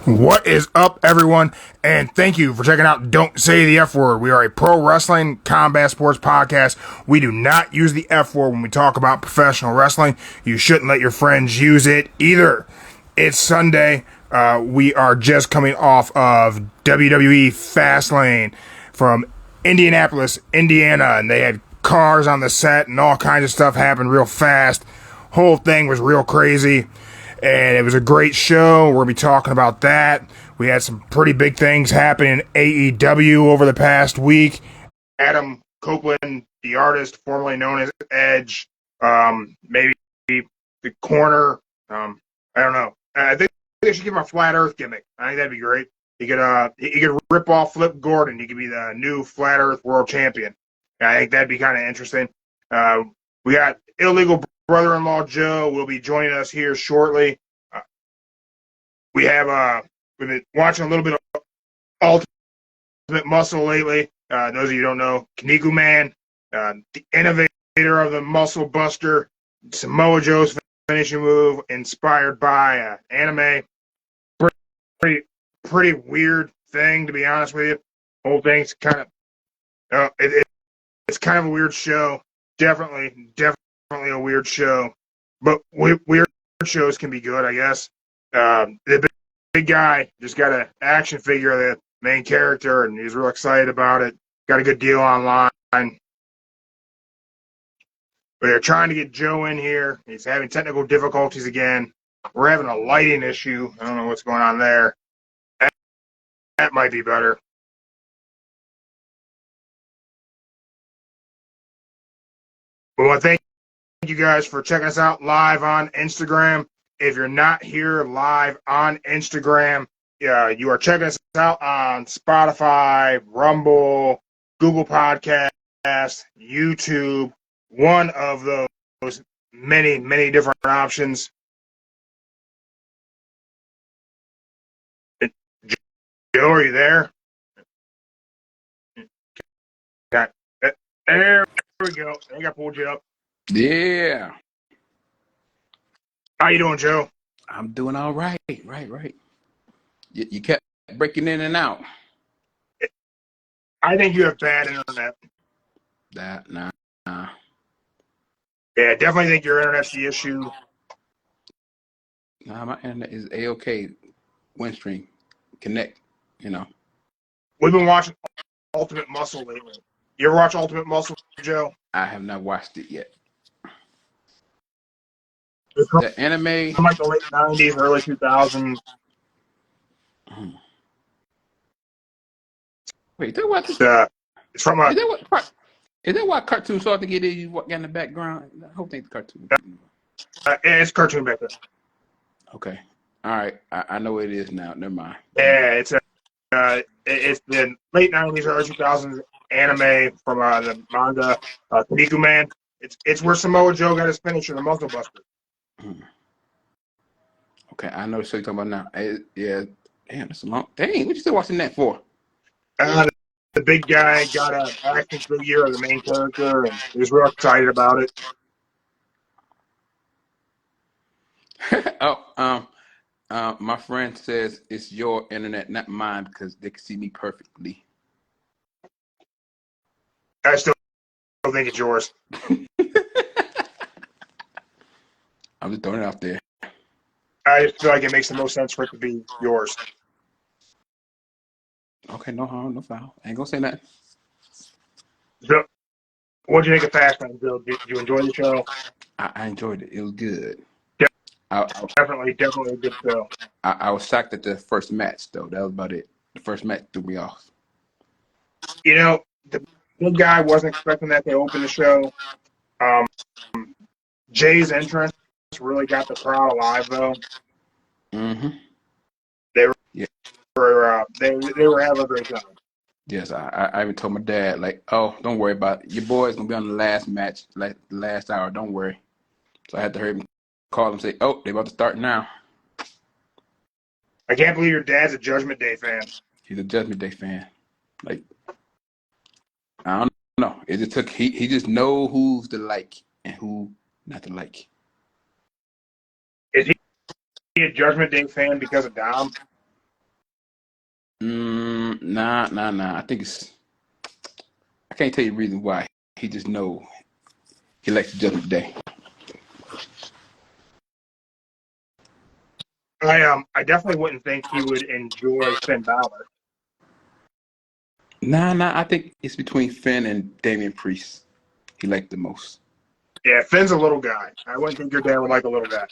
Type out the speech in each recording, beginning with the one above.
What is up, everyone? And thank you for checking out Don't Say the F Word. We are a pro wrestling combat sports podcast. We do not use the F word when we talk about professional wrestling. You shouldn't let your friends use it either. It's Sunday. We are just coming off of WWE Fastlane from Indianapolis, Indiana, and they had cars on the set and all kinds of stuff happened real fast. Whole thing was real crazy. And it was a great show. We're going to be talking about that. We had some pretty big things happen in AEW over the past week. Adam Copeland, the artist formerly known as Edge, maybe the corner. I don't know. I think they should give him a flat Earth gimmick. I think that'd be great. He could rip off Flip Gordon. He could be the new flat Earth world champion. I think that'd be kind of interesting. We got Illegal Brother-in-law Joe will be joining us here shortly. We've been watching a little bit of Ultimate Muscle lately. Those of you who don't know, Kaniku Man, the innovator of the Muscle Buster, Samoa Joe's finishing move, inspired by anime. Pretty weird thing, to be honest with you. Whole thing's kind of it's kind of a weird show. Definitely a weird show, but weird shows can be good, I guess. The big guy just got an action figure of the main character, and he's real excited about it. Got a good deal online. They're trying to get Joe in here. He's having technical difficulties again. We're having a lighting issue. I don't know what's going on there. That might be better. Well, thank you guys for checking us out live on Instagram. If you're not here live on Instagram, you are checking us out on Spotify, Rumble, Google Podcasts, YouTube, one of those many different options. Joe, are you there? There we go. I think I pulled you up. Yeah. How you doing, Joe? I'm doing all right. Right. You kept breaking in and out. I think you have bad internet. Nah. Yeah, definitely think your internet's the issue. Nah, my internet is A-OK. Windstream. Connect, We've been watching Ultimate Muscle lately. You ever watch Ultimate Muscle, Joe? I have not watched it yet. It's from The anime. like the late 90s, early 2000s. Wait, that what? It's from a. Is that what cartoon started to get in? You walk in the background. I hope it's cartoon. It's cartoon back there. Okay. All right. I know what it is now. Never mind. Yeah, it's the late 90s, early 2000s anime from the manga Kaniku Man. It's where Samoa Joe got his finisher, the Muscle Buster. Okay, I know what you're talking about now. Yeah, damn, that's a long. Dang, what you still watching that for? The big guy got an action figure of the main character, and he was real excited about it. My friend says it's your internet, not mine, because they can see me perfectly. I still think it's yours. I'm just throwing it out there. I just feel like it makes the most sense for it to be yours. Okay, no harm, no foul. I ain't gonna say nothing. So, what'd you think of Fastlane, Bill? Did you enjoy the show? I enjoyed it. It was good. Definitely a good show. I was shocked at the first match, though. That was about it. The first match threw me off. The big guy wasn't expecting that to open the show. Jay's entrance really got the crowd alive, though. Mm-hmm. They were having a great time. Yes, I even told my dad, like, oh, don't worry about it. Your boy's gonna be on the last match, like the last hour. Don't worry. So I had to hurry him, call him, say, oh, they about to start now. I can't believe your dad's a Judgment Day fan. He's a Judgment Day fan. Like, I don't know. It just took he just know who's to like and who not to like. Is he a Judgment Day fan because of Dom? Nah. I can't tell you the reason why. He just know he likes the judgment day. I definitely wouldn't think he would enjoy Finn Balor. Nah. I think it's between Finn and Damian Priest. He liked the most. Yeah, Finn's a little guy. I wouldn't think your dad would like a little guy.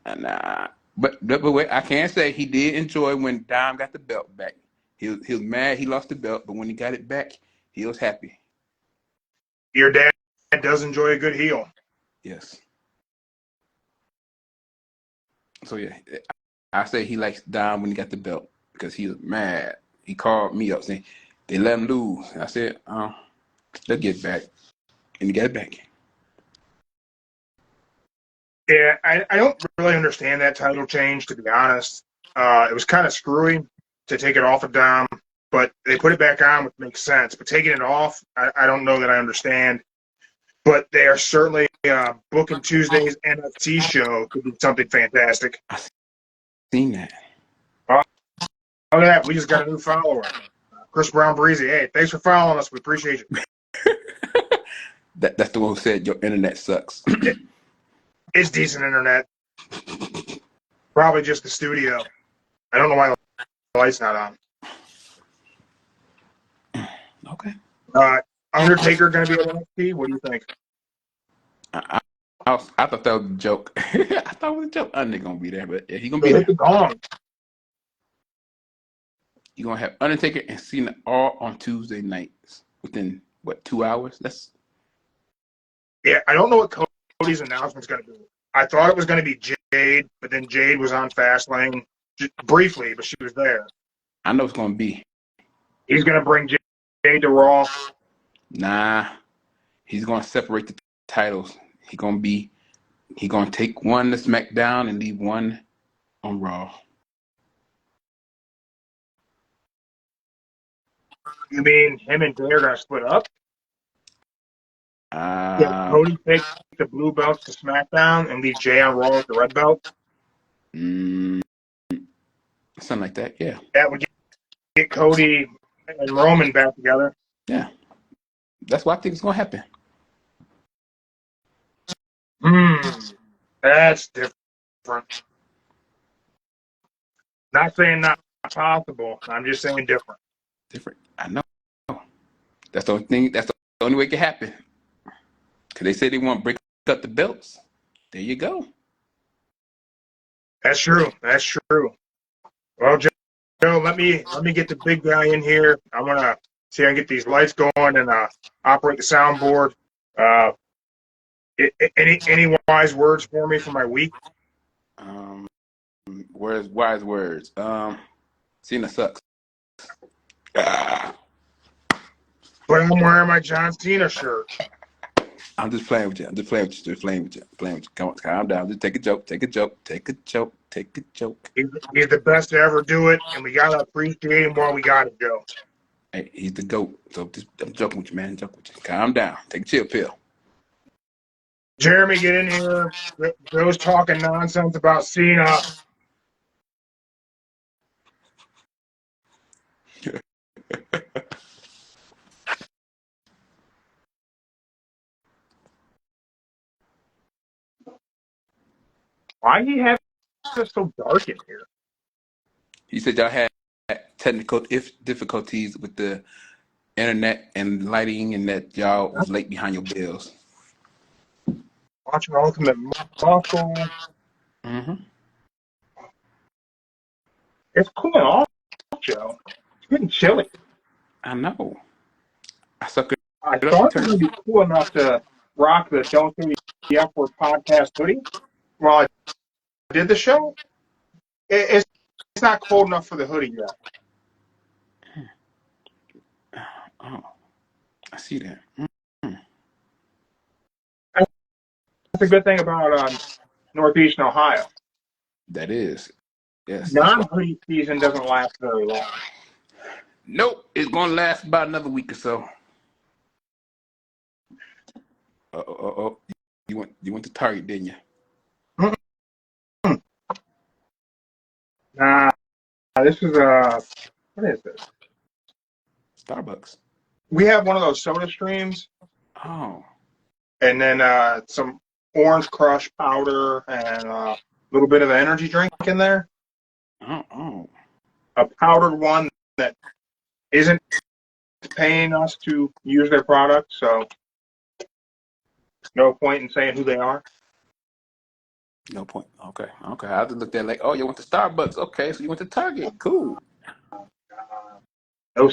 Nah. But wait, I can say he did enjoy when Dom got the belt back. He was mad he lost the belt, but when he got it back, he was happy. Your dad does enjoy a good heel. Yes. So yeah, I say he likes Dom when he got the belt because he was mad. He called me up saying they let him lose. I said, they'll get it back, and he got it back. Yeah, I don't really understand that title change, to be honest. It was kind of screwy to take it off of Dom, but they put it back on, which makes sense. But taking it off, I don't know that I understand. But they are certainly booking Tuesday's NFC show to be something fantastic. I seen that. Oh, look at that. We just got a new follower. Chris Brown Breezy. Hey, thanks for following us. We appreciate you. That's the one who said your internet sucks. It's decent internet. Probably just the studio. I don't know why the light's not on. Okay. Undertaker going to be at NXT? What do you think? I thought that was a joke. I thought it was a joke. Undertaker gonna be there, but yeah, he gonna be Hit there. the gong. You're gonna have Undertaker and Cena all on Tuesday nights within what 2 hours? Yeah, I don't know what Cody's announcement's going to be. I thought it was going to be Jade, but then Jade was on Fastlane briefly, but she was there. I know it's gonna be. He's going to bring Jade to Raw. Nah, he's gonna separate the titles. He gonna take one to SmackDown and leave one on Raw. You mean him and Jay are going to split up? Yeah, Cody take the blue belts to SmackDown and leave Jay on Raw with the red belt? Something like that, yeah. That would get Cody and Roman back together. Yeah. That's what I think is gonna happen. That's different. Not saying not possible. I'm just saying different. Different. I know. That's the only thing. That's the only way it can happen. Cause they say they want to break up the belts. There you go. That's true. That's true. Well, Joe, let me get the big guy in here. I'm gonna see if I can get these lights going and operate the soundboard. Any wise words for me for my week? Wise words. Cena sucks. Ah. But I'm wearing my John Cena shirt. I'm just playing with you. Come on, calm down. Just take a joke. He's the best to ever do it, and we gotta appreciate him while we got it, Joe. Hey, he's the GOAT. So I'm joking with you, man. Calm down. Take a chill pill. Jeremy, get in here. Joe's talking nonsense about Cena. Why he have it so dark in here? He said y'all had technical difficulties with the internet and lighting, and that y'all was late behind your bills. Watching Ultimate Muscle. It's cooling off, Joe. It's getting chilly. I know. I thought it was going to be cool enough to rock the Don't Say the F Word podcast hoodie while I did the show. It's not cold enough for the hoodie yet. Oh, I see that. That's a good thing about Northeastern Ohio. That is. Yes. Non-hoodie season doesn't last very long. Nope. It's going to last about another week or so. You went to Target, didn't you? Nah, This is what is this? Starbucks. We have one of those soda streams, Oh. and then some orange crush powder and a little bit of energy drink in there. Oh. A powdered one that isn't paying us to use their product, so no point in saying who they are. No point. Okay. I have to look at it like, oh, you went to Starbucks. Okay, so you went to Target. Cool. No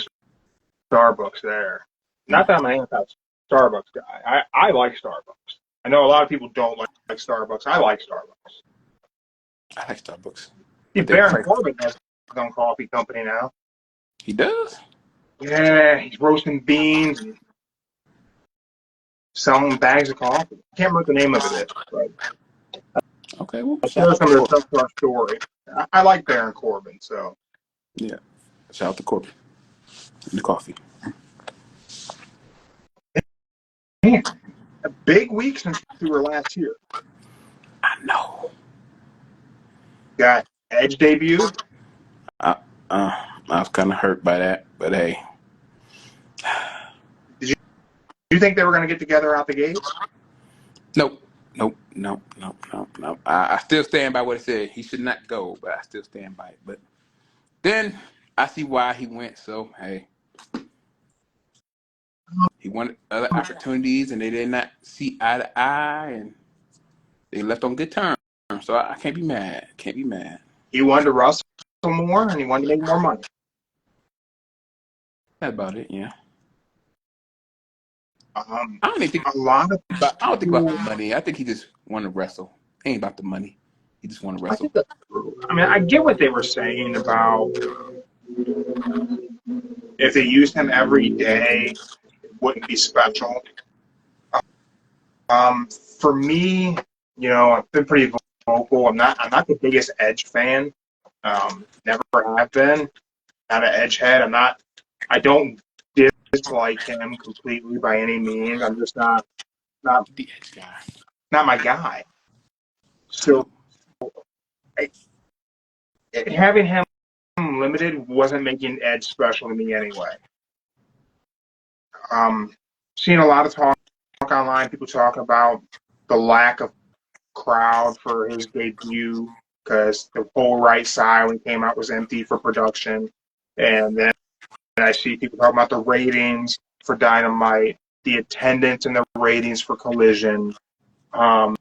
Starbucks there. Not that I'm an anti-Starbucks guy. I like Starbucks. I know a lot of people don't like Starbucks. I like Starbucks. I like Starbucks. See, But they're Baron pricey. Corbin has his own coffee company now. He does? Yeah, he's roasting beans and selling bags of coffee. I can't remember what the name of it is, but Okay, well, I shout share out some to of the Corbin. stuff to our story. I like Baron Corbin, so. Yeah. Shout out to Corbin. And the coffee. Man, a big week since we were last here. I know. Got Edge debuted. I was kind of hurt by that, but hey. Do you think they were going to get together out the gates? Nope. I still stand by what it said. He should not go, but I still stand by it. But then I see why he went, so hey. He wanted other opportunities, and they did not see eye to eye, and they left on good terms. So I can't be mad. He wanted to wrestle more, and he wanted to make more money. That's about it, yeah. I I don't even think a lot of about the people, money. I think he just want to wrestle. It ain't about the money. He just want to I wrestle. think that's true. I mean, I get what they were saying about if they used him every day, it wouldn't be special. For me, I've been pretty vocal. I'm not the biggest Edge fan. Never have been. Not an Edge head. I don't dislike him completely by any means. I'm just not The Edge guy. not my guy. So I, having him limited wasn't making Edge special to me anyway. Seeing a lot of talk online, people talk about the lack of crowd for his debut because the whole right side when he came out was empty for production. And then I see people talking about the ratings for Dynamite, the attendance and the ratings for Collision, and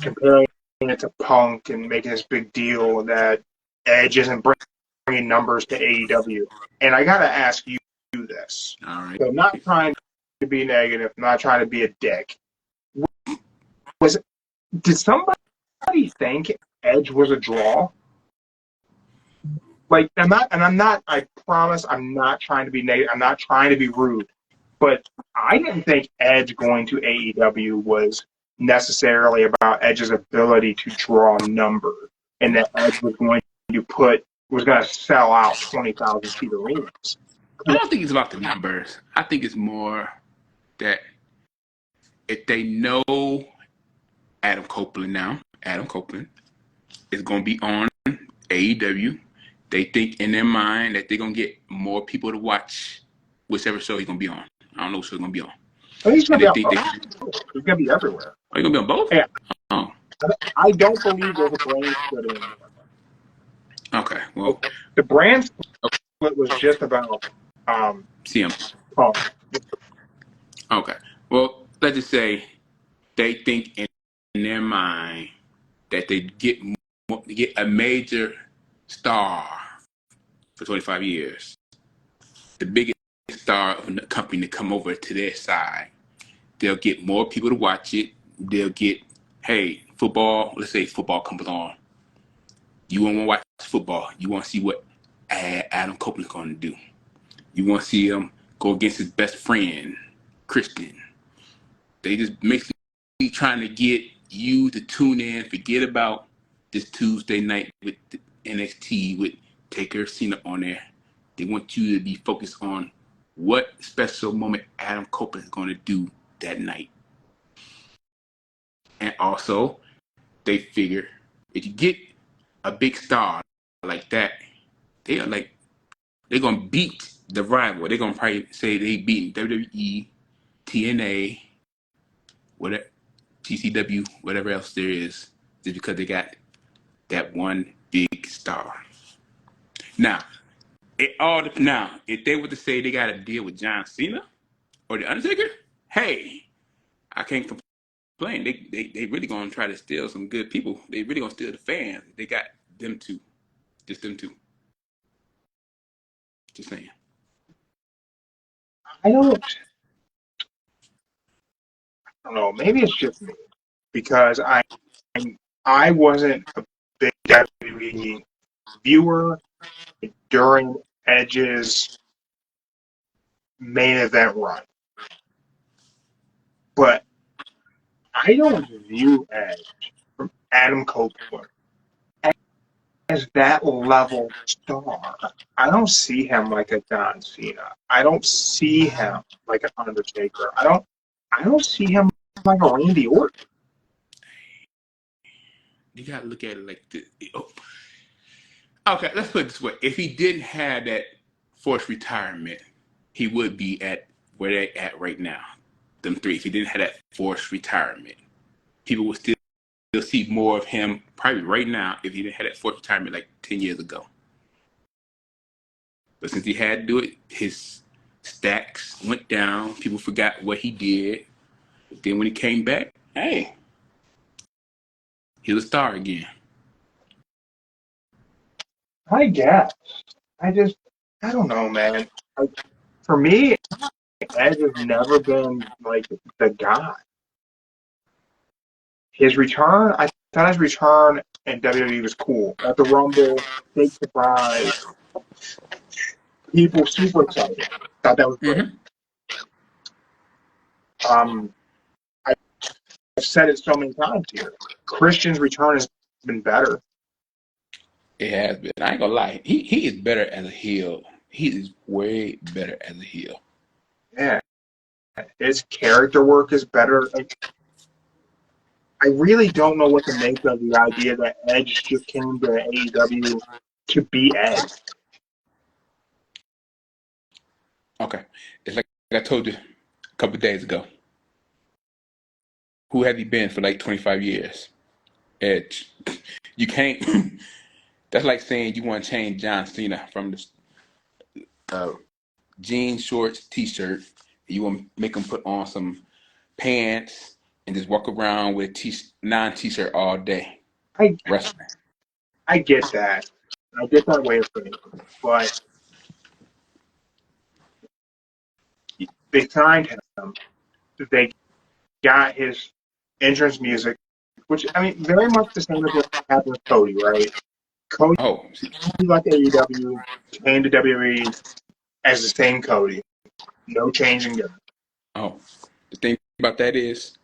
comparing it to Punk and making this big deal that Edge isn't bringing numbers to AEW. And I got to ask you this. All right. So I'm not trying to be negative, I'm not trying to be a dick. Did somebody think Edge was a draw? Like, I promise I'm not trying to be negative. I'm not trying to be rude. But I didn't think Edge going to AEW was necessarily about Edge's ability to draw numbers and that Edge was going to sell out 20,000 seat arenas. I don't think it's about the numbers. I think it's more that if they know Adam Copeland is going to be on AEW, they think in their mind that they're going to get more people to watch whichever show he's going to be on. I don't know what show he's going to be on. But he's going And to be they on think both. He's going to be everywhere. Are you going to be on both? Yeah. Oh, I don't believe there's a brand split anymore. okay. Well, The brand split was just about CM. Punk. Okay. Well, let's just say they think in their mind that they get a major star for 25 years, the biggest star of the company to come over to their side. They'll get more people to watch it. They'll get, hey, football. Let's say football comes on. You want to watch football. You want to see what Adam Copeland's going to do. You want to see him go against his best friend, Christian. They just basically trying to get you to tune in, forget about this Tuesday night with the NXT with Taker Cena on there. They want you to be focused on what special moment Adam Copeland is going to do that night. And also, they figure if you get a big star like that, they are like they're gonna beat the rival. They're gonna probably say they beat WWE, TNA, whatever, TCW, whatever else there is, just because they got that one big star. Now, if they were to say they got to deal with John Cena or the Undertaker, hey, I can't complain. They really gonna try to steal some good people. They really gonna steal the fans. They got them two, just them two. Just saying. I don't know. Maybe it's just me because I wasn't a big WWE viewer during Edge's main event run, but I don't view Edge from Adam Copeland as that level star. I don't see him like a John Cena. I don't see him like an Undertaker. I don't see him like a Randy Orton. You gotta look at it like this. Oh. Okay, let's put it this way: if he didn't have that forced retirement, he would be at where they're at right now. Them three. If he didn't have that forced retirement, people would still see more of him probably right now if he didn't have that forced retirement like 10 years ago. But since he had to do it, his stacks went down. People forgot what he did. But then when he came back, hey, he was a star again. I guess. I don't know, man. For me, Edge has never been like the guy. His return, I thought his return in WWE was cool. At the Rumble, big surprise, people super excited. Thought that was great. Mm-hmm. I've said it so many times here. Christian's return has been better. It has been. I ain't gonna lie. He is better as a heel. He is way better as a heel. Yeah, his character work is better. I really don't know what to make of the idea that Edge just came to AEW to be Edge. Okay. It's like I told you a couple of days ago. Who has he been for like 25 years? Edge. You can't. That's like saying you want to change John Cena from the jeans, shorts, t-shirt. You want to make him put on some pants and just walk around with a non-t-shirt all day. I Wrestling. I get that. I get that way of thinking, but they signed him. They got his entrance music, which I mean, very much the same as what happened with Cody, right? Cody Oh, left AEW, came to WWE as the same Cody, no change in gimmick. oh. The thing about that is,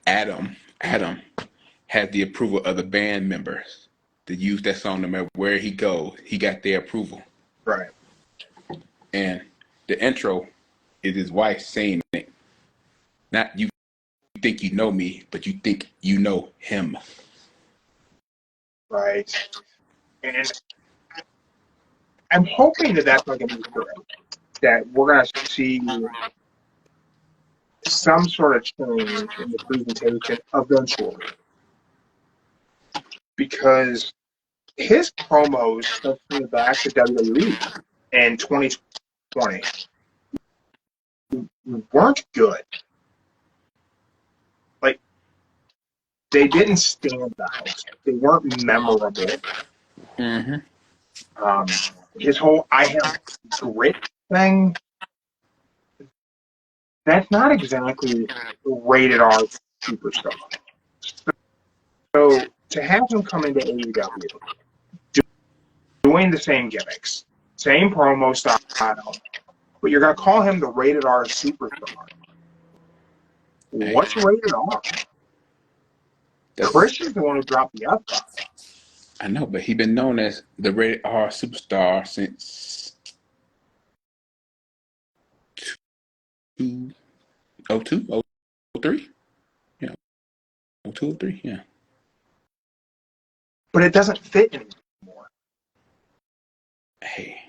Adam had the approval of the band members to use that song no matter where he goes. He got their approval. Right. And the intro is his wife saying it. Not you think you know me, but you think you know him. Right. And I'm hoping that that's not going to be correct. That we're going to see some sort of change in the presentation eventually. Because his promos since coming back to WWE in 2020 weren't good. Like, they didn't stand out. They weren't memorable. Mm-hmm. His whole I have grit thing, that's not exactly rated R superstar. So to have him come into AEW, doing the same gimmicks, same promo style, but you're going to call him the rated R superstar. Hey, What's rated R? Christian's the one who dropped the F-bomb. I know, but he's been known as the rated R superstar since 2002, 03? Yeah, 02, 03, yeah. but it doesn't fit anymore. Hey,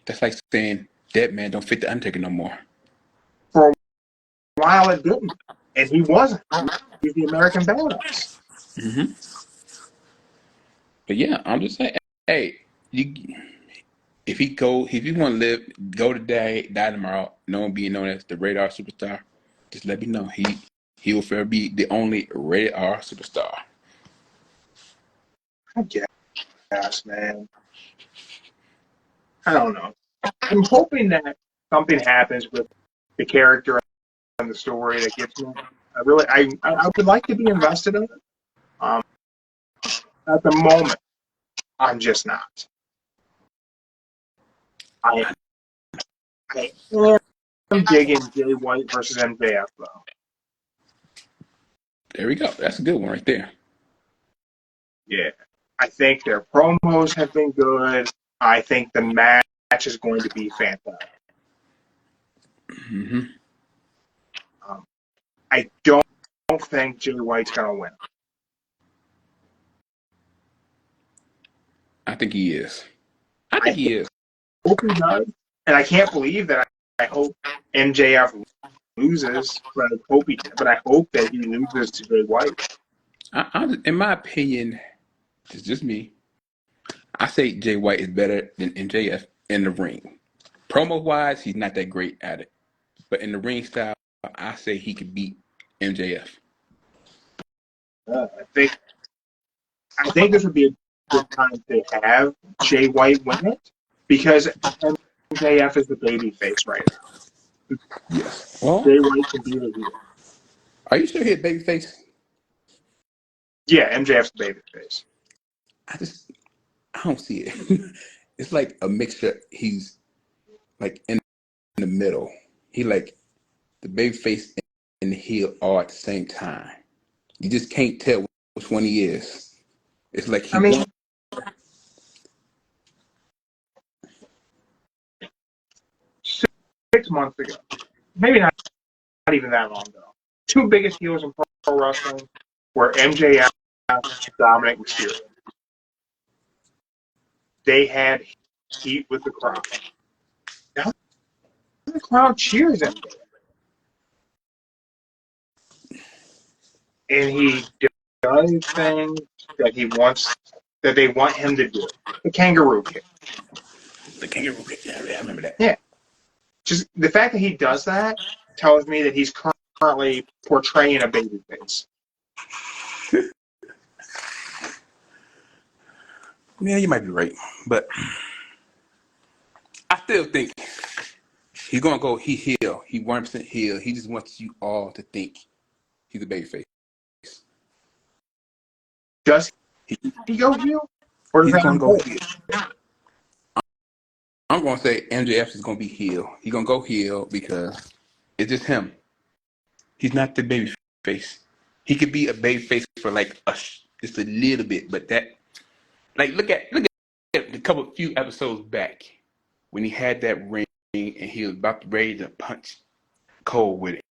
that's like saying Dead Man don't fit the Undertaker no more. For a while, it didn't, and he wasn't. He's the American Badass. Mm-hmm. But yeah, I'm just saying, hey, if you want to live, go today, die tomorrow, being known as the Radar Superstar, just let me know. He will forever be the only Radar Superstar. I guess, man. I don't know. I'm hoping that something happens with the character and the story that gets me. I would like to be invested in it. Um, at the moment, I'm just not. I am digging Jay White versus MJF though. There we go. That's a good one right there. Yeah, I think their promos have been good. I think the match is going to be fantastic. Mm-hmm. I don't think Jay White's going to win. I think he is. I hope he does, and I can't believe that I hope MJF loses, but I hope that he loses to Jay White. In my opinion, it's just me. I say Jay White is better than MJF in the ring. Promo wise, he's not that great at it, but in the ring style, I say he could beat MJF. I think this would be a good time to have Jay White win it because MJF is the baby face right now. Yes. Well, Jay White can be the heel. Are you sure he's babyface? Yeah, MJF's the baby face. I don't see it. It's like a mixture. He's like in the middle. He like the babyface and the heel all at the same time. You just can't tell which one he is. It's like he wants. 6 months ago, maybe not even that long ago, two biggest heels in pro wrestling were MJF and Dominic Mysterio. They had heat with the crowd. Now the crowd cheers MJF. And he does things that they want him to do. The kangaroo kick. The kangaroo kick. Yeah, I remember that. Yeah. Just the fact that he does that tells me that he's currently portraying a baby face. Yeah, you might be right, but I still think he's gonna go. He heel. He 1% heel. He just wants you all to think he's a babyface. Does he go heel, or does He's that gonna go unfold? heel. I'm gonna say MJF is gonna be heel. He's gonna go heel because it's just him. He's not the baby face. He could be a baby face for like just a little bit, but that look at a few episodes back when he had that ring and he was about to ready to punch Cole with it.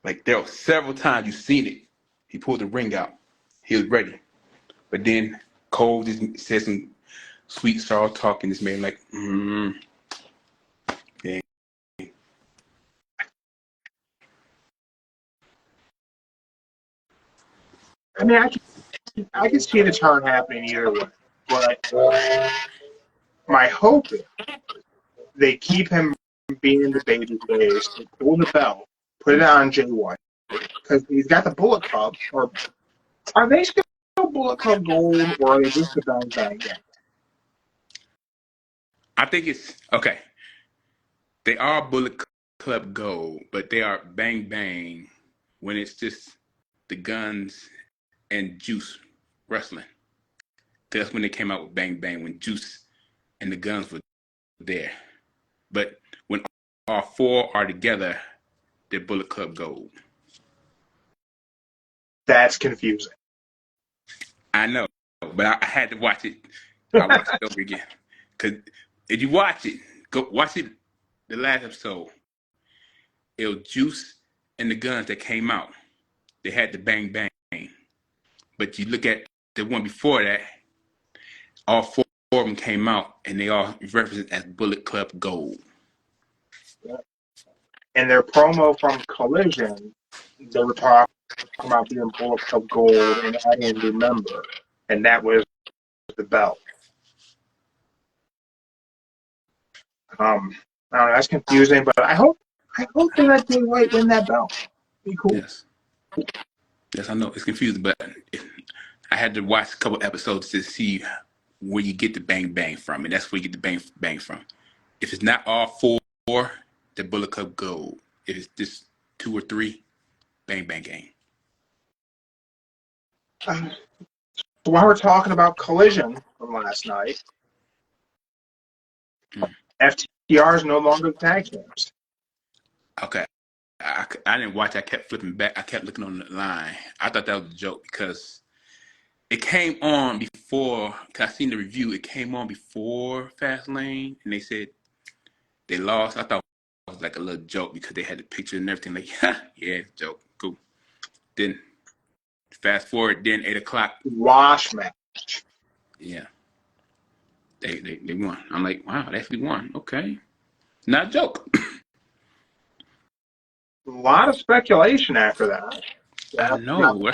Like there were several times you've seen it. He pulled the ring out. He was ready. But then Cole just said some sweet sorrow talk and just made him like, yeah. I mean, I can see the turn happening either way, but my hope is they keep him being the baby face, pull the belt, put it on Jay White, because he's got the Bullet Club. Or are they still Bullet Club Gold, or are they just the Bang Bang Gang? I think it's okay. They are Bullet Club Gold, but they are Bang Bang when it's just the Guns and Juice wrestling. That's when they came out with Bang Bang, when Juice and the Guns were there. But when all four are together, they're Bullet Club Gold. That's confusing. I know, but I had to watch it. I watched it over again. Because if you watch it, go watch it, the last episode. It was Juice and the Guns that came out. They had the Bang Bang. But you look at the one before that, all four of them came out, and they all represented as Bullet Club Gold. And their promo from Collision, they were talking about being Bullet Club Gold and adding a new member, and that was the belt. I don't know, that's confusing, but I hope they let Jay White win that belt. Be cool. Yes, I know it's confusing, but I had to watch a couple episodes to see where you get the bang bang from, and that's where you get the bang bang from. If it's not all four, the Bullet Club Gold. If it's just 2 or 3, bang bang gang. So while we're talking about Collision from last night, FTR is no longer the tag teams. Okay. I didn't watch. I kept flipping back. I kept looking on the line. I thought that was a joke because it came on before. Cause I seen the review. It came on before Fastlane, and they said they lost. I thought it was like a little joke because they had the picture and everything. Like, yeah, it's a joke. Cool. Then fast forward. Then 8 o'clock. Wash match. Yeah. They won. I'm like, wow, they actually won. Okay. Not a joke. A lot of speculation after that. I know.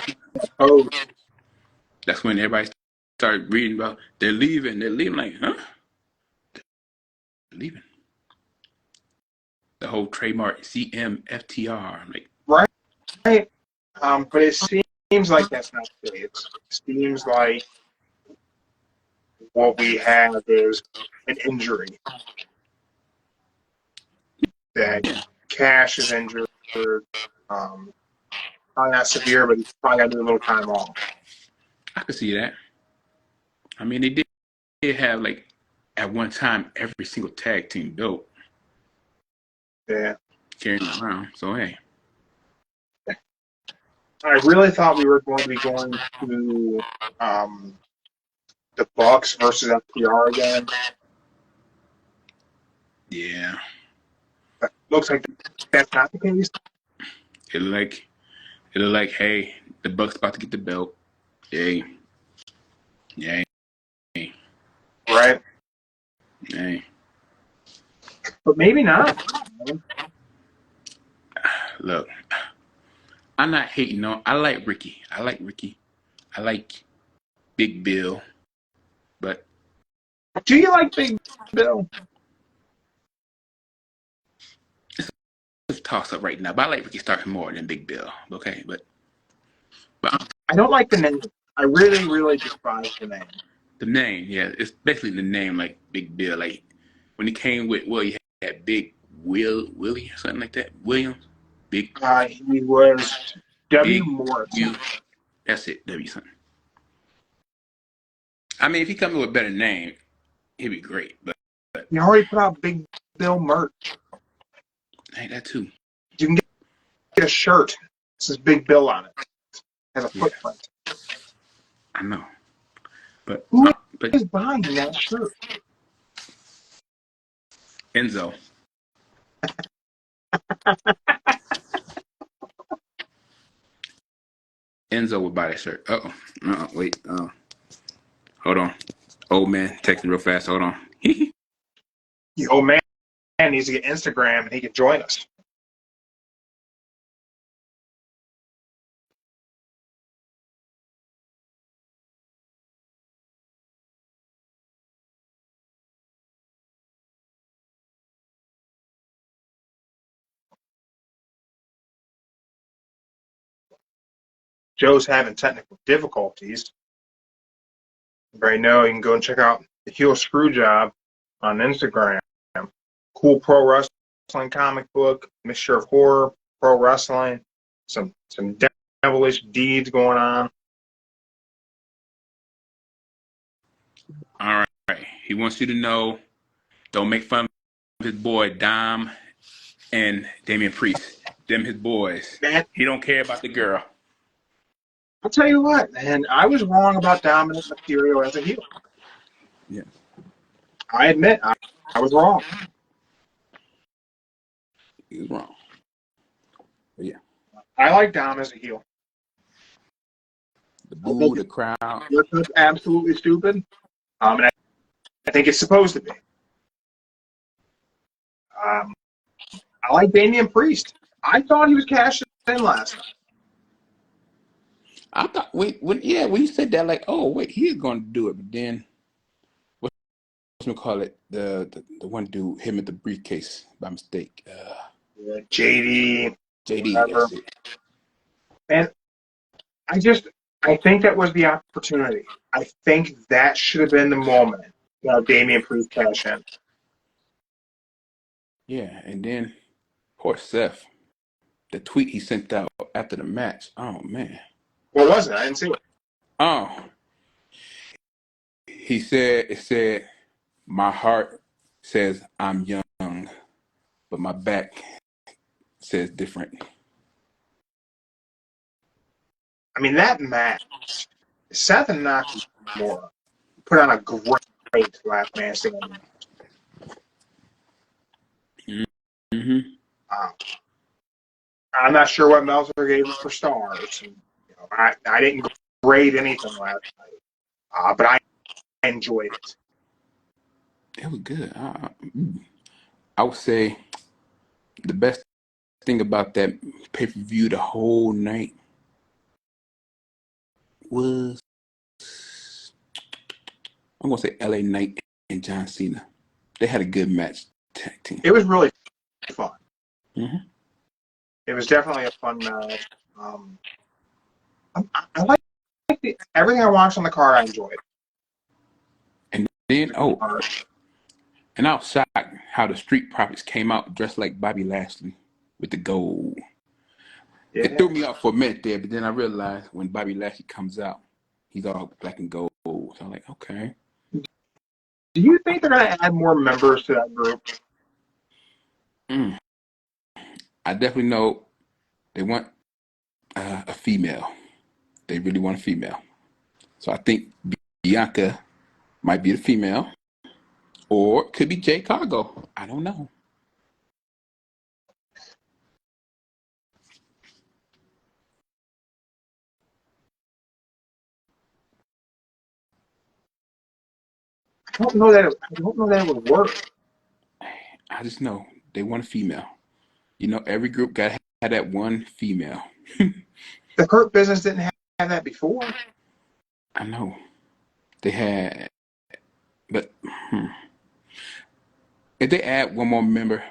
That's when everybody started reading about they're leaving. They're leaving. Like, huh? They're leaving. The whole trademark CMFTR. I'm like, right. But it seems like that's not the case. It seems like what we have is an injury. That Cash is injured. Probably not severe, but he's probably got to do a little time off. I could see that. I mean, they did have, like, at one time, every single tag team built. Yeah. Carrying them around. So, hey. I really thought we were going to be going to the Bucks versus FTR again. Yeah. But looks like that's not the case. It looked like, hey, the Bucks about to get the belt. Yay. Yay. Right. Yay. But maybe not. Look, I'm not hating on. I like Ricky. I like Big Bill. But Do you like Big Bill? it's a toss up right now. But I like Ricky Starks more than Big Bill. Okay, but I don't like the name. I really, really despise the name. the name, yeah, it's basically the name like Big Bill. Like when he came with, well, he had Big Willie or something like that. Williams, Big. He was W. Big Morris. That's it. W something. I mean, if he comes with a better name, he'd be great. But He already put out Big Bill merch. hey, that too. You can get a shirt. It says Big Bill on it. It has a footprint. I know. But Who is buying that shirt? Enzo. Enzo would buy that shirt. Wait. Hold on. Old man texting real fast. Hold on. The old man needs to get Instagram and he can join us. Joe's having technical difficulties. Right now, you can go and check out the Heel Screwjob on Instagram. Cool pro wrestling comic book, mixture of horror, pro wrestling, some devilish deeds going on. All right. He wants you to know, don't make fun of his boy Dom and Damian Priest. Them his boys. Man, He don't care about the girl. I'll tell you what, man, I was wrong about Dominic Mysterio as a heel. Yeah. I admit, I was wrong. He was wrong. But yeah. I like Dom as a heel. The I think boo, the crowd. it's absolutely stupid. And I think it's supposed to be. I like Damian Priest. I thought he was cashing in last night. I thought when you said that, like, oh wait, he's going to do it, but then what's gonna call it? The one dude hit him at the briefcase by mistake. JD, JD, whatever. that's it. And I think that was the opportunity. I think that should have been the moment. Damian Priest cash in. Yeah, and then poor Seth, the tweet he sent out after the match. Oh man. What was it? I didn't see it. Oh, it said, my heart says I'm young, but my back says different. I mean, that match, Seth and Nakamura put on a great last man standing. Mm-hmm. I'm not sure what Meltzer gave it for stars. And, I didn't grade anything last night, but I enjoyed it. It was good. I would say the best thing about that pay-per-view the whole night was, I'm going to say LA Knight and John Cena. They had a good match tag team. It was really fun. Mm-hmm. It was definitely a fun match. I like everything I watched on the card. I enjoyed. And then, and I was shocked how the Street Profits came out dressed like Bobby Lashley with the gold. Yeah. It threw me off for a minute there, but then I realized when Bobby Lashley comes out, he's all black and gold. So I'm like, okay. Do you think they're going to add more members to that group? I definitely know they want a female. They really want a female. So I think Bianca might be the female, or it could be Jay Cargo. I don't know. I don't know that it would work. I just know they want a female. Every group got to have that one female. The Hurt Business didn't have that before. I know. They had, but if they add one more member,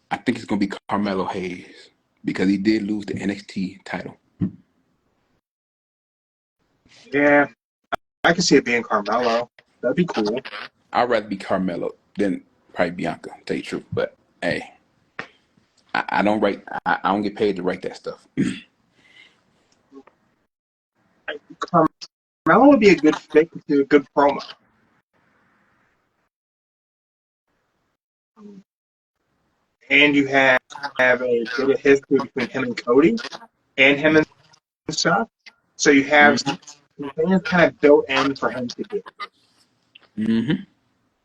I think it's going to be Carmelo Hayes because he did lose the NXT title. Yeah, I can see it being Carmelo. That'd be cool. I'd rather be Carmelo than probably Bianca, to tell you the truth. But hey, I don't write. I don't get paid to write that stuff. Carmelo would be a good fit to a good promo. And you have a bit of history between him and Cody, and him and stuff. So you have some things kind of built in for him to do. Mm-hmm.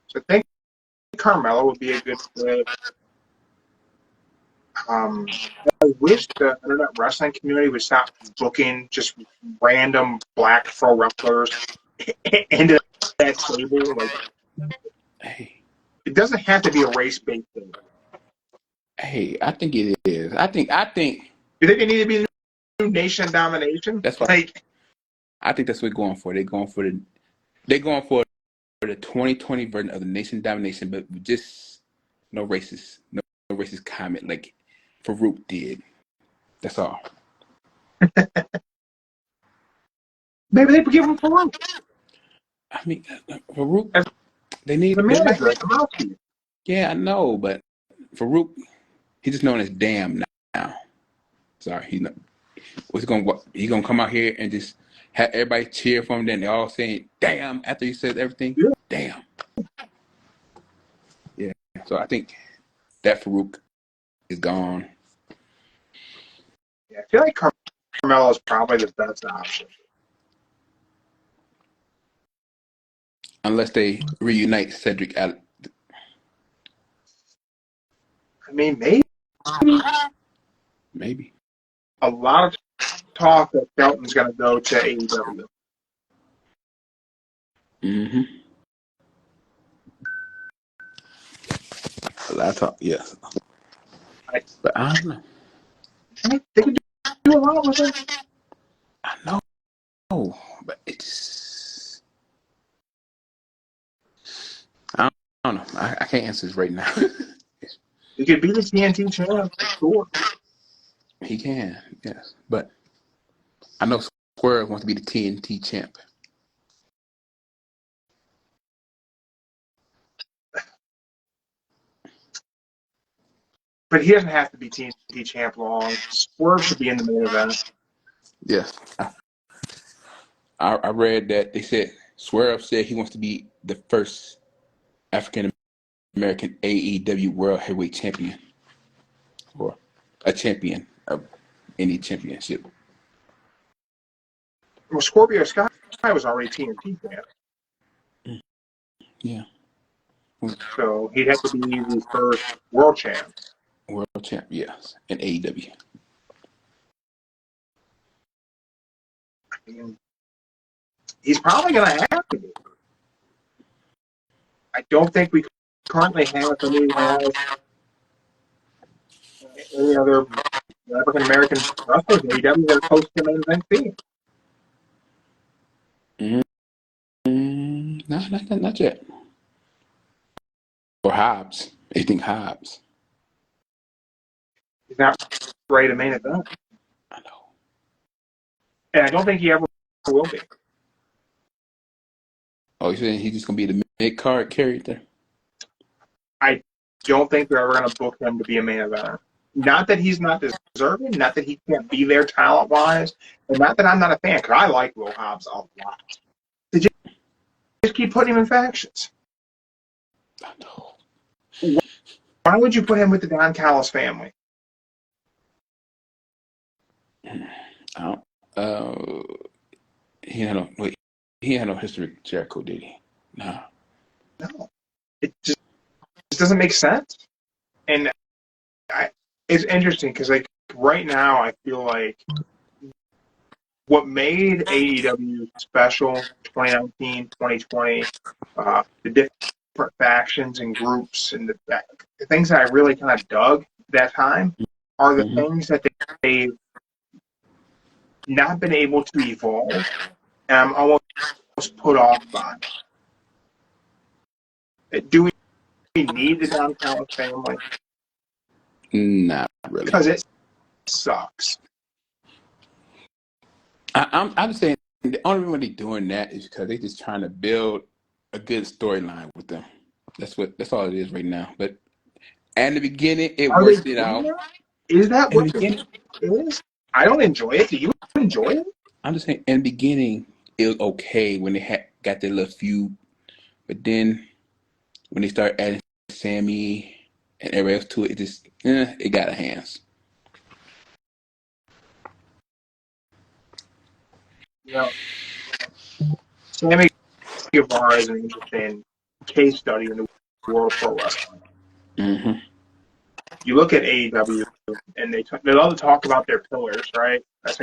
So I think Carmelo would be a good fit. I wish the internet wrestling community would stop booking just random black pro wrestlers into that stable. Like, Hey, it doesn't have to be a race-based thing. hey, I think it is. I think You think it need to be the new Nation Domination? that's what I think that's what they're going for. They're going for the 2020 version of the Nation Domination, but with just no racist comment like Farouk did. That's all. Maybe they could give him Farouk. I mean, Farouk, they need The manager at the mouthpiece. Yeah, I know, but Farouk, he's just known as Damn now. Sorry, he's gonna come out here and just have everybody cheer for him. Then they all saying "Damn" after he says everything. Yeah. Damn. Yeah. So I think that Farouk is gone. Yeah, I feel like Carmelo is probably the best option. Unless they reunite Cedric at. I mean, maybe Maybe. a lot of talk that Shelton's going to go to AEW. Mm-hmm. A lot of talk, yes. But I don't know. They could do a lot with him. I know, but it's. I don't know. I can't answer this right now. He could be the TNT champ for sure. He can, yes. But I know Swerve wants to be the TNT champ. But he doesn't have to be TNT champ long. Swerve should be in the main event. Yes. I read that they said Swerve said he wants to be the first African American AEW World Heavyweight Champion, or a champion of any championship. Well, Scorpio Sky was already TNT champ. Yeah. So he'd have to be the first world champ. World champ, yes, in AEW. He's probably going to have to be. I don't think we currently have anyone else, any other African American wrestlers in AEW that are close to the main event team. No, not yet. Or Hobbs. They think Hobbs. He's not ready to main event. I know. And I don't think he ever will be. Oh, you saying he's just gonna be the mid-card character? I don't think they're ever going to book him to be a main eventer. Not that he's not deserving, not that he can't be there talent-wise, and not that I'm not a fan, because I like Will Hobbs a lot. They just keep putting him in factions. I know. Why would you put him with the Don Callis family? He had no history with Jericho, did he? No. No. It just doesn't make sense. And it's interesting because, like, right now I feel like what made AEW special 2019, 2020, the different factions and groups and the things that I really kind of dug that time are the things that they've not been able to evolve, and I'm almost put off by. Do we need the Don Callis family? Not really. Because it sucks. I'm saying the only reason they're doing that is because they're just trying to build a good storyline with them. That's all it is right now. But at the beginning, it worked it out. Is that what it is? I don't enjoy it. Do you enjoy it? I'm just saying, in the beginning, it was okay when they got their little feud. But then when they start adding Sammy and everybody else to it, it got out of hands. You know, Sammy Guevara is an interesting case study in the world of pro wrestling. Mm-hmm. You look at AEW, and they love to talk about their pillars, right? That's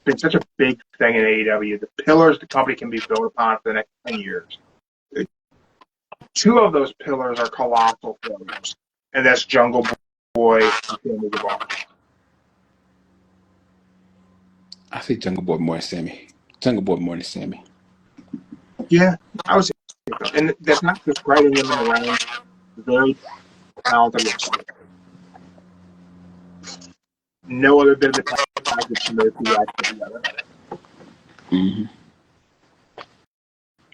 been such a big thing in AEW. The pillars the company can be built upon for the next 10 years. Two of those pillars are colossal failures, and that's Jungle Boy and Sammy Guevara. I say Jungle Boy more than Sammy. Jungle Boy more than Sammy. Yeah, I would say so. And that's not discrediting him in the ring. Very talented wrestler. No other bit of the package can those two guys together. Mm-hmm.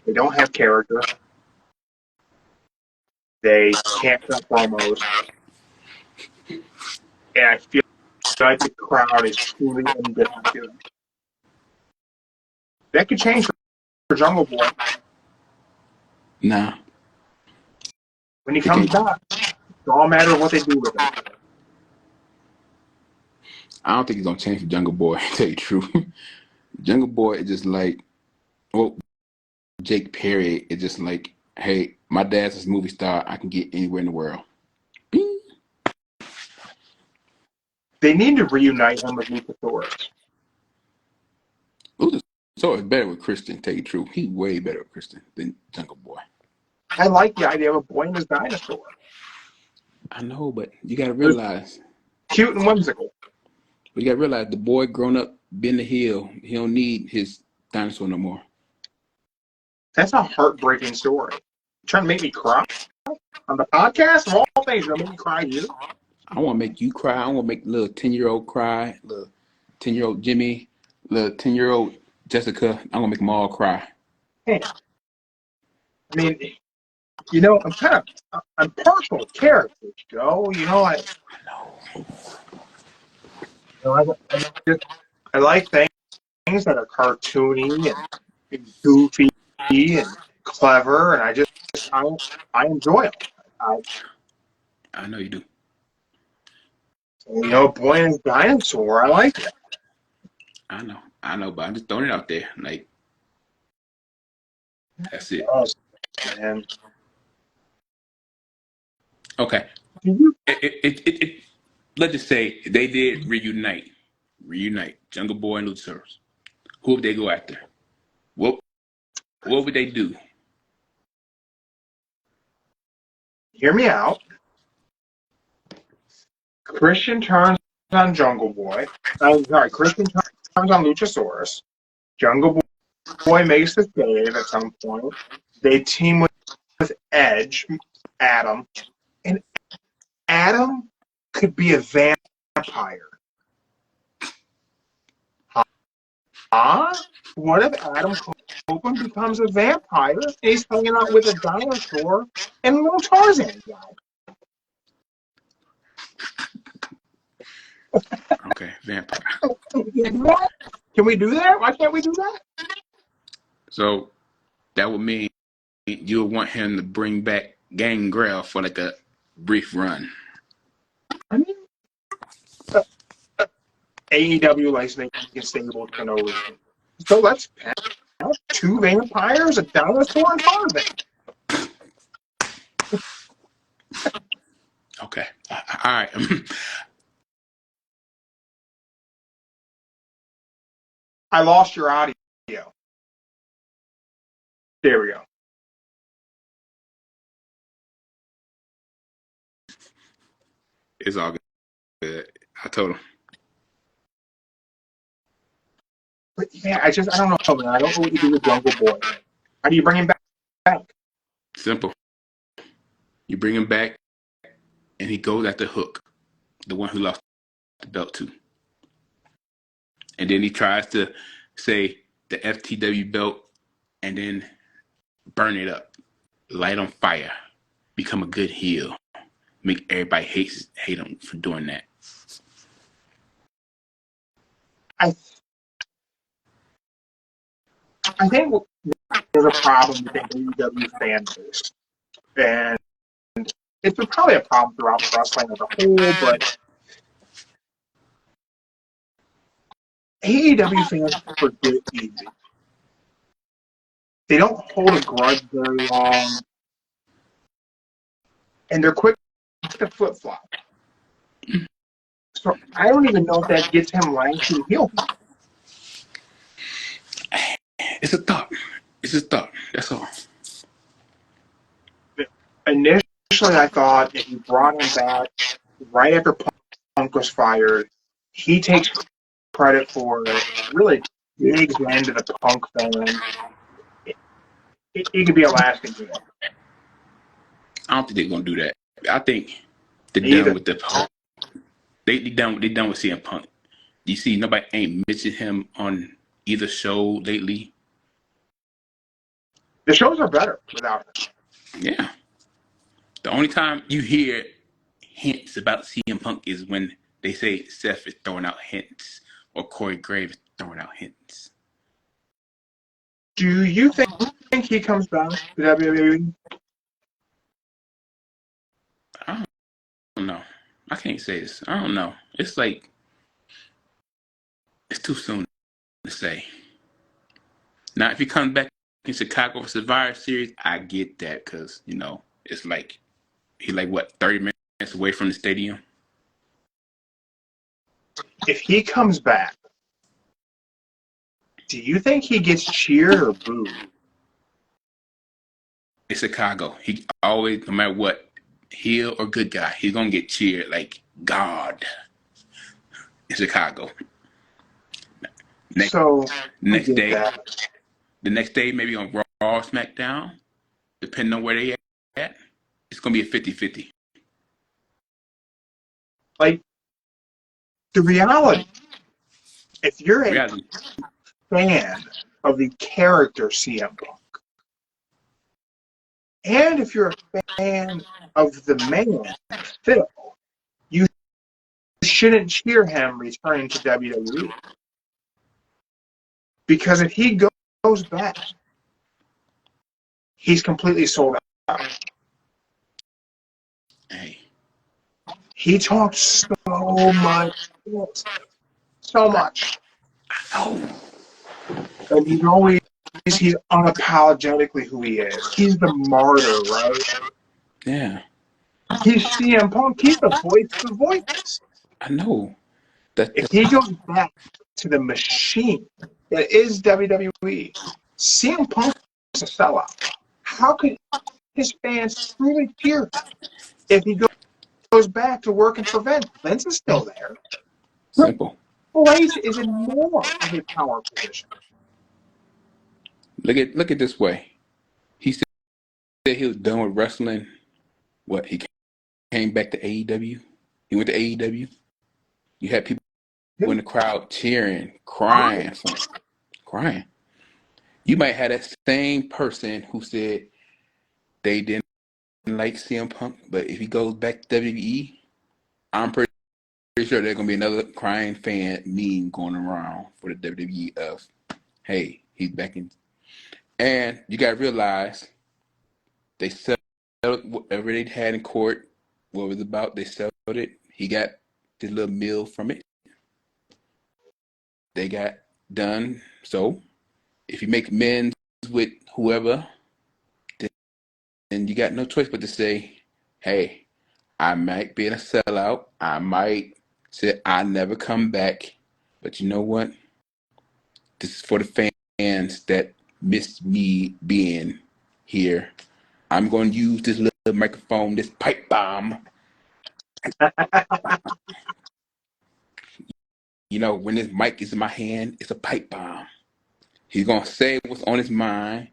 They don't have character. They can't cut promos. And I feel like the crowd is truly indifferent to them. That could change for Jungle Boy. Nah. When he comes back, it's all a matter of what they do with him. I don't think he's gonna change for Jungle Boy, to tell you the truth. Jungle Boy is just like, well, Jake Perry is just like, hey, my dad's a movie star. I can get anywhere in the world. Bing. They need to reunite him with Luchasaurus. So it's better with Christian, tell you the truth. He's way better with Christian than Jungle Boy. I like the idea of a boy and his dinosaur. I know, but you gotta realize Cute and whimsical. you gotta realize the boy grown up, been the hill, he don't need his dinosaur no more. That's a heartbreaking story. You're trying to make me cry on the podcast? Of all things, you're going to make me cry here? I wanna make you cry, I wanna make little 10-year-old cry, little 10-year-old Jimmy, little 10-year-old Jessica, I'm gonna make them all cry. Hey, I mean, you know, I'm partial to characters, Joe. You know, I like things that are cartoony and goofy and clever, and I enjoy them. I know you do. You know, Boy and his Dinosaur, I like that. I know, but I'm just throwing it out there. Like, that's it. Oh, man. Okay. Let's just say they did reunite Jungle Boy and Luchasaurus. Who would they go after? What would they do? Hear me out. Christian turns on Jungle Boy. Christian turns on Luchasaurus. Jungle Boy makes the save at some point. They team with Edge, Adam, and Adam could be a vampire. Huh? What if Adam Copeland becomes a vampire and he's hanging out with a dinosaur and a little Tarzan guy? Okay, vampire. Can we do that? Why can't we do that? So that would mean you would want him to bring back Gangrel for like a brief run. I mean, AEW likes making stables for no reason. So let's have 2 vampires, a dinosaur, and Tarzan. Okay. All right. I lost your audio. There we go. It's all good. I told him. But yeah, I don't know, man. I don't know what you do with Jungle Boy. How do you bring him back? Simple. You bring him back, and he goes at the Hook, the one who lost the belt to. And then he tries to say the FTW belt and then burn it up, light on fire, become a good heel, make everybody hate him for doing that. I think there's a problem with the AEW fan base, and it's probably a problem throughout wrestling as a whole. But AEW fans forget easy. They don't hold a grudge very long, and they're quick to flip-flop. So I don't even know if that gets him lasting heel. It's a thought. That's all. Initially, I thought if you brought him back right after Punk was fired, he takes credit for it, really digs into the Punk fan. It could be a lasting heel. I don't think they're gonna do that. I think they're done with the Punk. They done with CM Punk. You see, nobody ain't mentioned him on either show lately. The shows are better without him. Yeah. The only time you hear hints about CM Punk is when they say Seth is throwing out hints or Corey Graves is throwing out hints. Do you think he comes back to WWE? I don't know. I can't say this. I don't know. It's like, it's too soon to say. Now, if he comes back in Chicago for Survivor Series, I get that because, you know, it's like, he's like, what, 30 minutes away from the stadium? If he comes back Do you think he gets cheered or booed? It's Chicago. He always, no matter what, heel or good guy, he's gonna get cheered like God in Chicago. Next So I next get day, that. the next day, maybe on Raw or SmackDown, depending on where they at, it's gonna be a 50-50. Like, the reality, if you're a Reality. fan of the character CM Punk, and if you're a fan of the man, Phil, you shouldn't cheer him returning to WWE. Because if he goes back, he's completely sold out. Hey, He talked so much shit. So much. oh And he's unapologetically who he is. He's the martyr, right? yeah, He's CM Punk. He's the voice of the voiceless. I know that. If he goes back to the machine that is WWE, CM Punk is a sellout. How could his fans truly cheer him if he goes back to working for Vince? Vince is still there. Simple. Triple H is in more of a power position. Look at this way. He said he was done with wrestling. What, he came back to AEW? He went to AEW. You had people in the crowd cheering, crying for him. Crying. You might have that same person who said they didn't like CM Punk, but if he goes back to WWE, I'm pretty sure there's gonna be another crying fan meme going around for the WWE of, hey, he's back in. And you gotta realize they settled whatever they had in court, what it was about, they settled it. He got this little meal from it. They got done. So if you make amends with whoever, then you got no choice but to say, hey, I might be in a sellout. I might say I never come back. But you know what? This is for the fans that missed me being here. I'm going to use this little microphone, this pipe bomb. You know, when this mic is in my hand, it's a pipe bomb. He's going to say what's on his mind.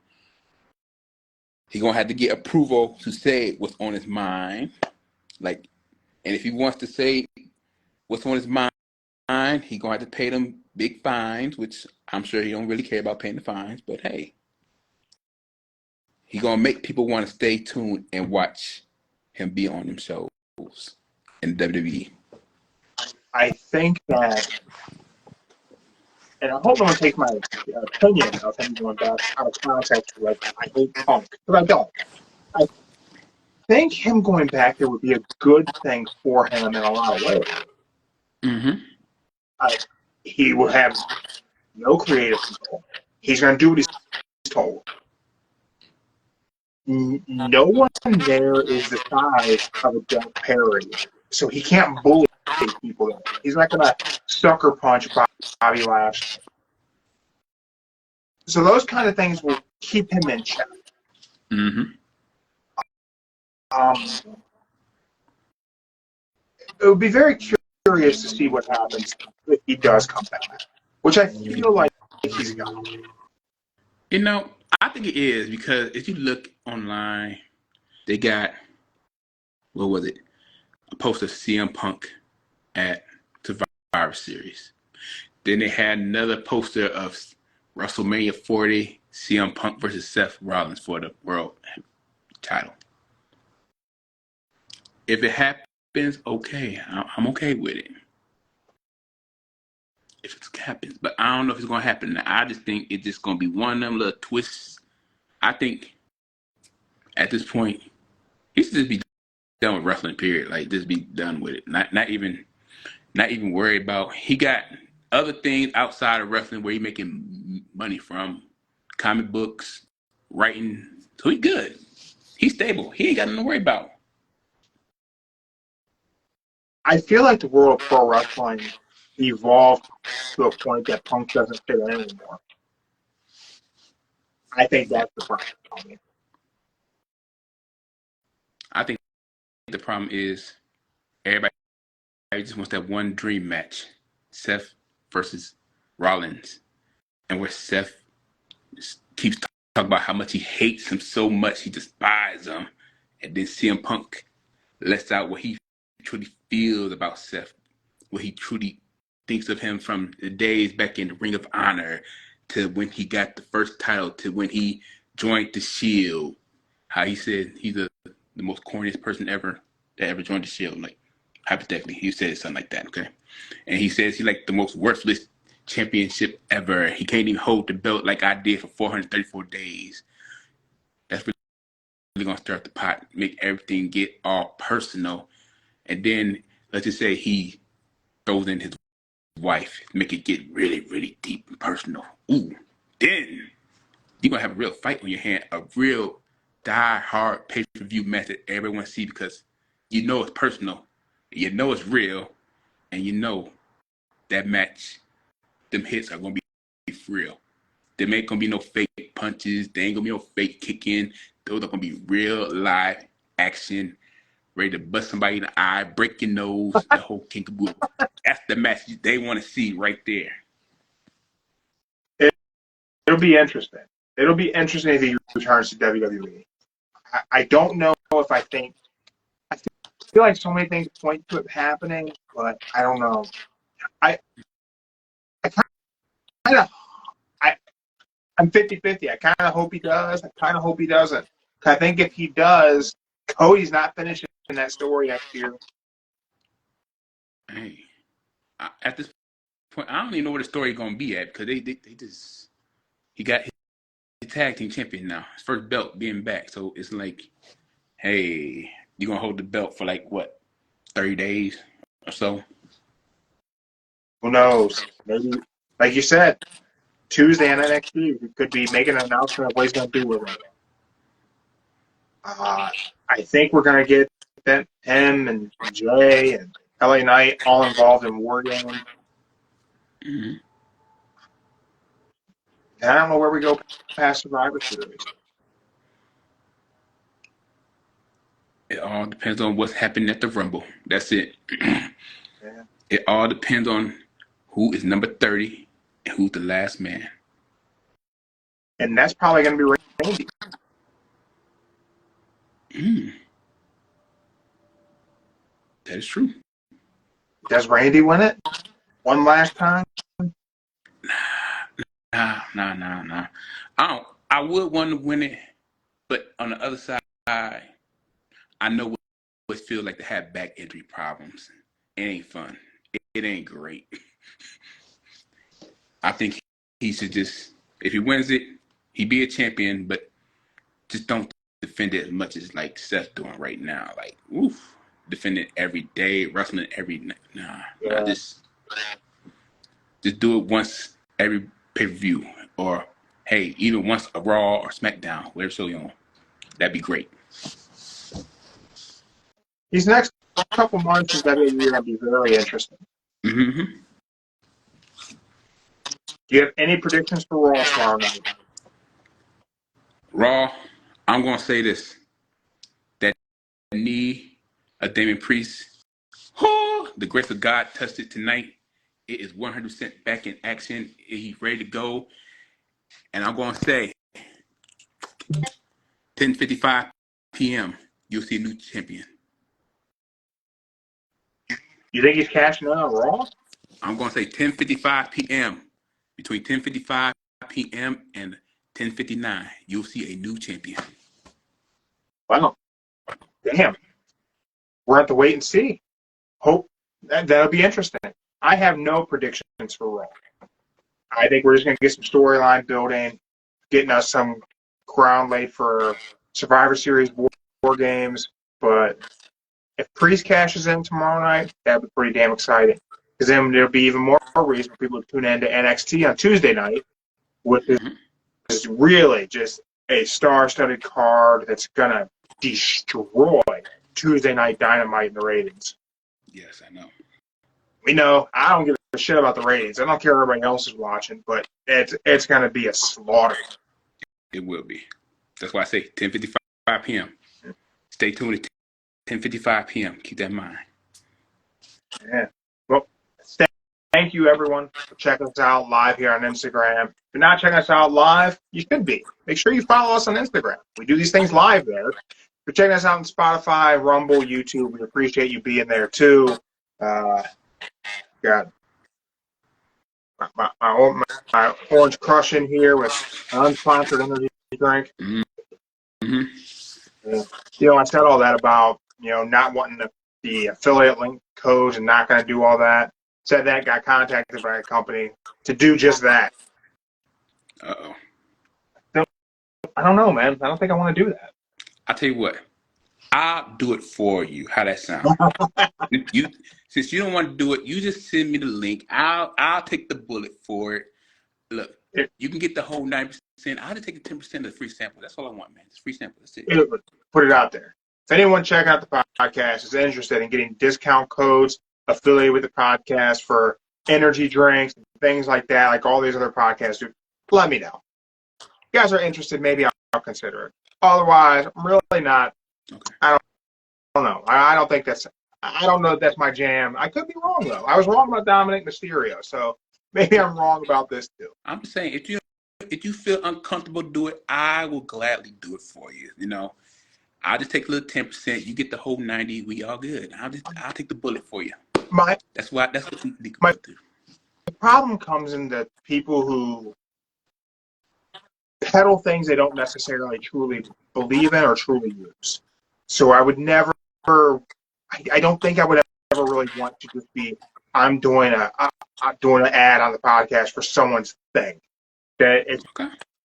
He's going to have to get approval to say what's on his mind. Like, and if he wants to say what's on his mind, he's going to have to pay them big fines, which I'm sure he don't really care about paying the fines. But hey, he's going to make people want to stay tuned and watch him be on them shows in WWE. I think that, and I hope no one takes my opinion of him going back out of context, like, I hate Punk, because I don't. I think him going back there would be a good thing for him in a lot of ways. Mm-hmm. He will have no creative control. He's going to do what he's told. No one there is the size of a Jeff Perry, so he can't bully people there. He's not going to sucker punch Bobby Lashley. So those kind of things will keep him in check. Mm-hmm. It would be very curious to see what happens if he does come back, which I feel like he's gone. You know, I think it is because if you look online, they got, what was it? A poster of CM Punk at Survivor Series. Then they had another poster of WrestleMania 40, CM Punk versus Seth Rollins for the world title. If it happens, okay, I'm okay with it. If it happens, but I don't know if it's gonna happen. I just think it's just gonna be one of them little twists. I think at this point, he should just be done with wrestling. Period. Like just be done with it. Not even worried about. He got other things outside of wrestling where he making money from, comic books, writing. So he good. He's stable. He ain't got nothing to worry about. I feel like the world of pro wrestling evolved to a point that Punk doesn't fit in anymore. I think that's the problem. I think the problem is everybody just wants that one dream match, Seth versus Rollins, and where Seth keeps talking about how much he hates him so much he despises him, and then CM Punk lets out what he truly feels about Seth, what he truly thinks of him from the days back in the Ring of Honor to when he got the first title to when he joined the Shield. How he said he's the most corniest person ever that ever joined the Shield. Like, hypothetically, he said something like that, okay? And he says he's like the most worthless championship ever. He can't even hold the belt like I did for 434 days. That's really going to stir up the pot, make everything get all personal. And then, let's just say he throws in his wife, make it get really, really deep and personal. Ooh, then you're going to have a real fight on your hand, a real die-hard pay-per-view match that everyone wants to see because you know it's personal, you know it's real, and you know that match, them hits are going to be real. There ain't going to be no fake punches. There ain't going to be no fake kicking. Those are going to be real live action, ready to bust somebody in the eye, break your nose, the whole kinkaboo. That's the match they want to see right there. It'll be interesting. It'll be interesting if he returns to WWE. I don't know if I feel like so many things point to it happening, but I don't know. I'm 50-50. I kind of hope he does. I kind of hope he doesn't. I think if he does, Cody's not finishing that story next year. Hey, at this point, I don't even know where the story is going to be at because they just, he got his tag team champion now, his first belt being back. So it's like, hey, you're going to hold the belt for like, what, 30 days or so? Who knows? Maybe, like you said, Tuesday on NXT, he could be making an announcement of what he's going to do with it. I think we're going to get him and Jay and LA Knight all involved in War Games. Mm-hmm. And I don't know where we go past Survivor Series. It all depends on what's happening at the Rumble. That's it. Yeah. It all depends on who is number 30 and who's the last man. And that's probably going to be Randy. That is true. Does Randy win it one last time? Nah. I would want to win it, but on the other side, I know what it feels like to have back injury problems. It ain't fun. It ain't great. I think he should just, if he wins it, he'd be a champion, but just don't defend it as much as like Seth doing right now. Like, oof, defend it every day, wrestling every night. Nah, just do it once every pay-per-view, or hey, even once a Raw or SmackDown, whatever show you're on. That'd be great. These next couple months in WWE are going to be very interesting. Mm-hmm. Do you have any predictions for Raw tomorrow night? Raw, I'm going to say this. That knee of Damien Priest, the grace of God touched it tonight. It is 100% back in action. He's ready to go. And I'm going to say, 10:55 p.m., you'll see a new champion. You think he's cashing in on Raw? I'm going to say 10:55 p.m. Between 10:55 p.m. and 10:59, you'll see a new champion. Wow. Damn. We're at the wait and see. Hope that'll be interesting. I have no predictions for Raw. I think we're just going to get some storyline building, getting us some ground laid for Survivor Series war games. But if Priest cashes in tomorrow night, that'd be pretty damn exciting. Because then there'll be even more reason for people to tune in to NXT on Tuesday night, which is really just a star-studded card that's going to destroy Tuesday night Dynamite in the ratings. Yes, I know. We know. I don't give a shit about the ratings. I don't care if everybody else is watching, but it's going to be a slaughter. It will be. That's why I say 10:55 p.m. Stay tuned at 10:55 p.m. Keep that in mind. Yeah. Well, thank you, everyone, for checking us out live here on Instagram. If you're not checking us out live, you should be. Make sure you follow us on Instagram. We do these things live there. If you're checking us out on Spotify, Rumble, YouTube, we appreciate you being there, too. Got my Orange Crush in here with an unsponsored energy drink. Mm-hmm. I said all that about, not wanting the affiliate link codes and not going to do all that. Said that, got contacted by a company to do just that. Uh-oh. I don't know, man. I don't think I want to do that. I'll tell you what. I'll do it for you. How that sound? Since you don't want to do it, you just send me the link. I'll take the bullet for it. Look, you can get the whole 90%. I'll just take the 10% of the free sample. That's all I want, man. It's free sample. That's it. Put it out there. If anyone checking out the podcast is interested in getting discount codes affiliated with the podcast for energy drinks, things like that, like all these other podcasts do, let me know. If you guys are interested, maybe I'll consider it. Otherwise, I'm really not. Okay. I don't know. I don't think that's. I don't know if that's my jam. I could be wrong though. I was wrong about Dominic Mysterio, so maybe I'm wrong about this too. I'm just saying, if you feel uncomfortable, do it. I will gladly do it for you. I'll just take a little 10%. You get the whole 90. We all good. I'll take the bullet for you. That's what we need to go through. The problem comes in the people who peddle things they don't necessarily truly believe in or truly use. So I would never. I don't think I would ever really want to just be. I'm doing an ad on the podcast for someone's thing. That it's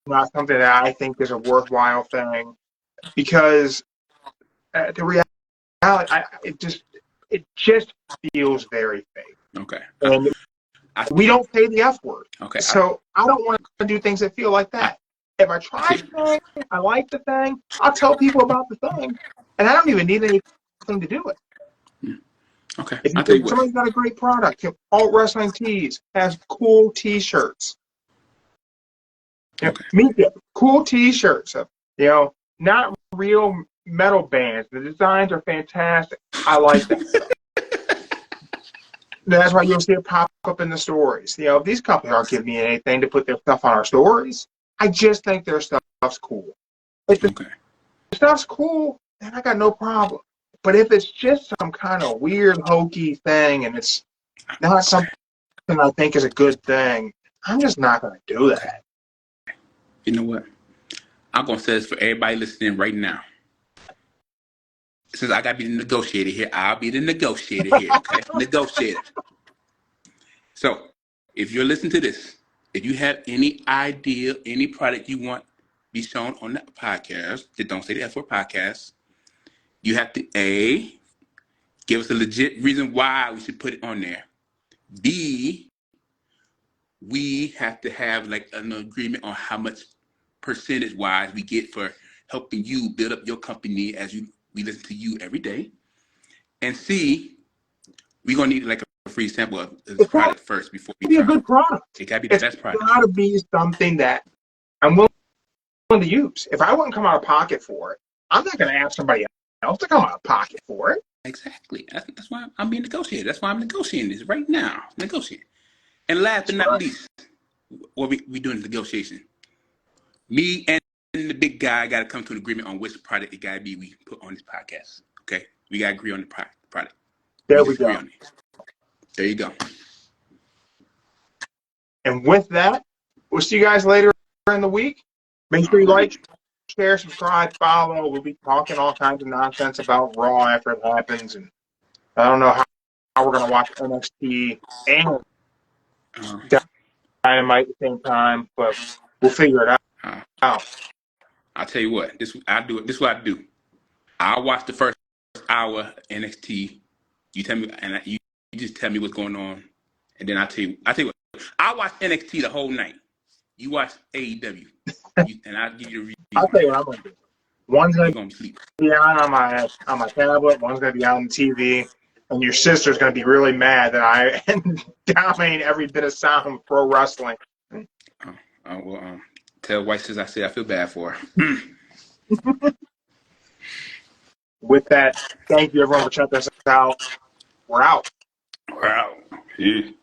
not something that I think is a worthwhile thing, because the reality, it just feels very fake. Okay. And we don't say the F word. Okay. So I don't want to do things that feel like that. If I try the thing, I like the thing, I'll tell people about the thing, and I don't even need anything to do it. Okay. If somebody's got a great product, Alt Wrestling Tees has cool T-shirts. Cool T-shirts. Not real metal bands. The designs are fantastic. I like that stuff. That's why you'll see it pop up in the stories. These companies aren't giving me anything to put their stuff on our stories. I just think their stuff's cool. If the stuff's cool, then I got no problem. But if it's just some kind of weird, hokey thing and it's not something I think is a good thing, I'm just not going to do that. You know what? I'm going to say this for everybody listening right now. Since I got to be the negotiator here, I'll be the negotiator here, okay? Negotiator. So, if you're listening to this, if you have any idea, any product you want be shown on the podcast, the Don't Say the F Word podcast, you have to A, give us a legit reason why we should put it on there. B, we have to have like an agreement on how much percentage-wise we get for helping you build up your company as we listen to you every day. And C, we're gonna need like a free sample of the product first before we try. It gotta be a good product. It gotta be the best product. It's gotta be something that I'm willing to use. If I wouldn't come out of pocket for it, I'm not gonna ask somebody else to come out of pocket for it. Exactly. That's why I'm being negotiated. That's why I'm negotiating this right now. Negotiating. And last but not least, what we doing the negotiation. Me and the big guy got to come to an agreement on which product it got to be we put on this podcast. Okay? We got to agree on the product. There we go. There you go. And with that, we'll see you guys later in the week. Make sure you like, share, subscribe, follow. We'll be talking all kinds of nonsense about Raw after it happens. And I don't know how we're going to watch NXT and Dynamite at the same time, but we'll figure it out. I'll tell you what. This is what I do. I'll watch the first hour NXT. You tell me, and you just tell me what's going on, and then I tell you what. I'll watch NXT the whole night. You watch AEW, and I'll give you the review. I'll tell you what I'm going to do. One's going to be on my tablet. One's going to be on the TV. And your sister's going to be really mad that I dominate every bit of sound pro wrestling. Tell White Sis I said I feel bad for her. With that, thank you everyone for checking us out. We're out. Wow. Peace.